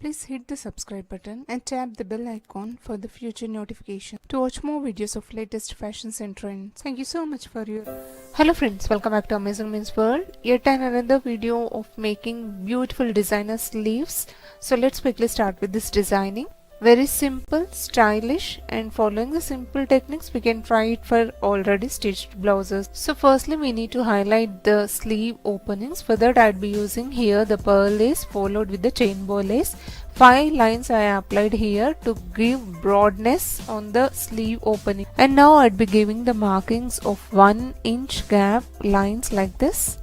Please hit the subscribe button and tap the bell icon for the future notification to watch more videos of latest fashions and trends. Thank you so much for your... Hello friends, welcome back to Amazing Women's World. Yet another video of making beautiful designer sleeves. So let's quickly start with this designing. Very simple, stylish, and following the simple techniques we can try it for already stitched blouses. So firstly we need to highlight the sleeve openings. For that I'd be using here the pearl lace followed with the chain bow lace. 5 lines I applied here to give broadness on the sleeve opening. And now I'd be giving the markings of 1 inch gap lines like this.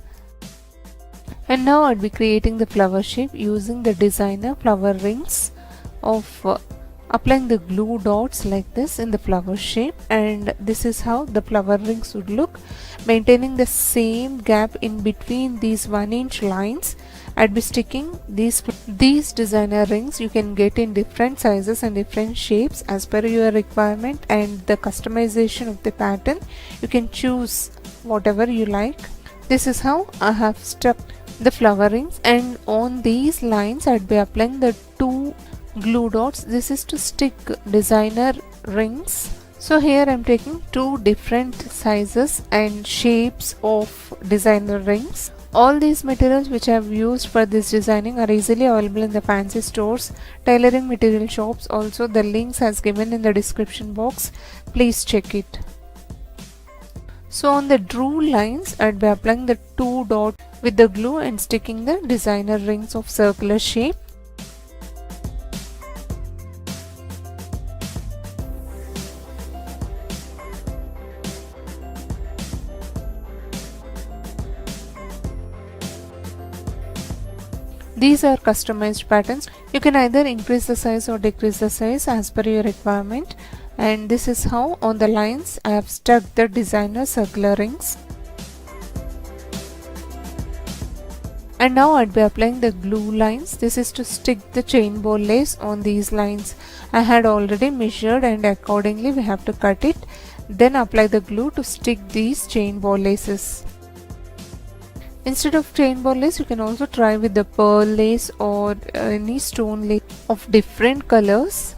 And now I'd be creating the flower shape using the designer flower rings of applying the glue dots like this in the flower shape, and this is how the flower rings would look, maintaining the same gap in between these 1 inch lines. I'd be sticking these designer rings. You can get in different sizes and different shapes as per your requirement and the customization of the pattern. You can choose whatever you like. This is how I have stuck the flower rings, and on these lines I'd be applying the 2 glue dots. This is to stick designer rings. So here I'm taking 2 different sizes and shapes of designer rings. All these materials which I have used for this designing are easily available in the fancy stores, tailoring material shops. Also the links as given in the description box. Please check it. So on the drew lines I'd be applying the 2 dots with the glue and sticking the designer rings of circular shape. These are customized patterns. You can either increase the size or decrease the size as per your requirement. And this is how on the lines I have stuck the designer circular rings. And now I'd be applying the glue lines. This is to stick the chain bow lace on these lines. I had already measured and accordingly we have to cut it. Then apply the glue to stick these chain bow laces. Instead of chain bow lace, you can also try with the pearl lace or any stone lace of different colors.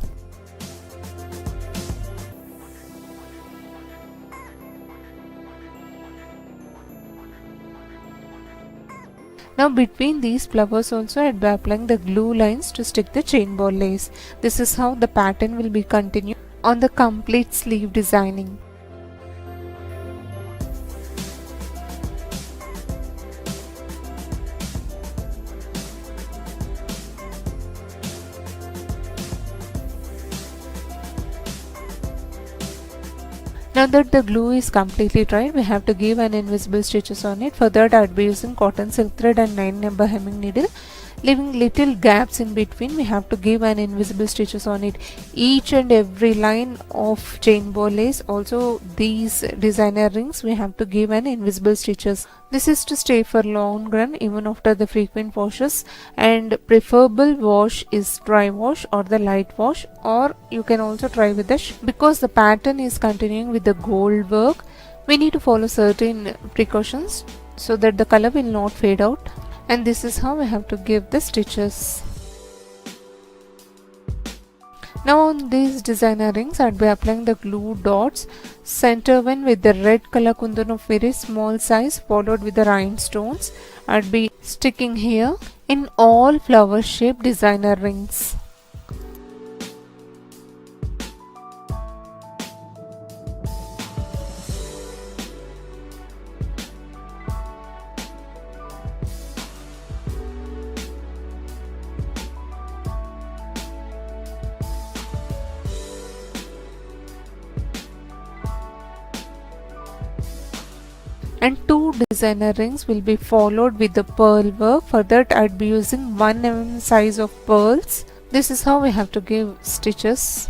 Now between these flowers also I'd be applying the glue lines to stick the chain bow lace. This is how the pattern will be continued on the complete sleeve designing. Now that the glue is completely dried, we have to give an invisible stitches on it. For that I'd be using cotton silk thread and 9 number hemming needle. Leaving little gaps in between, we have to give an invisible stitches on it. Each and every line of chain bow lace, also these designer rings, we have to give an invisible stitches. This is to stay for long run even after the frequent washes, and preferable wash is dry wash or the light wash, or you can also try with the because the pattern is continuing with the gold work. We need to follow certain precautions so that the color will not fade out. And this is how we have to give the stitches. Now on these designer rings I'd be applying the glue dots, center one with the red color kundan of very small size followed with the rhinestones. I'd be sticking here in all flower shaped designer rings. And 2 designer rings will be followed with the pearl work. For that I'd be using 1 mm size of pearls. This is how we have to give stitches.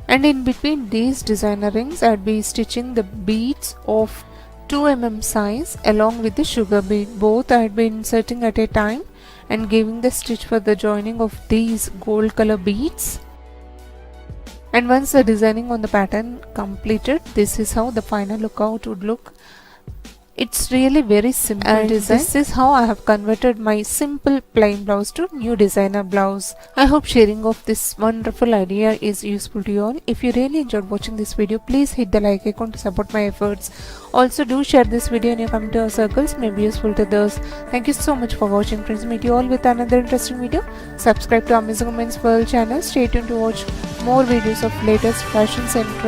And in between these designer rings I'd be stitching the beads of 2 mm size along with the sugar bead. Both I'd be inserting at a time and giving the stitch for the joining of these gold color beads. And once the designing on the pattern completed, this is how the final lookout would look. It's really very simple design. This is how I have converted my simple plain blouse to new designer blouse. I hope sharing of this wonderful idea is useful to you all. If you really enjoyed watching this video, please hit the like icon to support my efforts. Also do share this video in your community circles, may be useful to those. Thank you so much for watching friends. Meet you all with another interesting video. Subscribe to Amazing Women's World channel. Stay tuned to watch more videos of latest fashions and trends.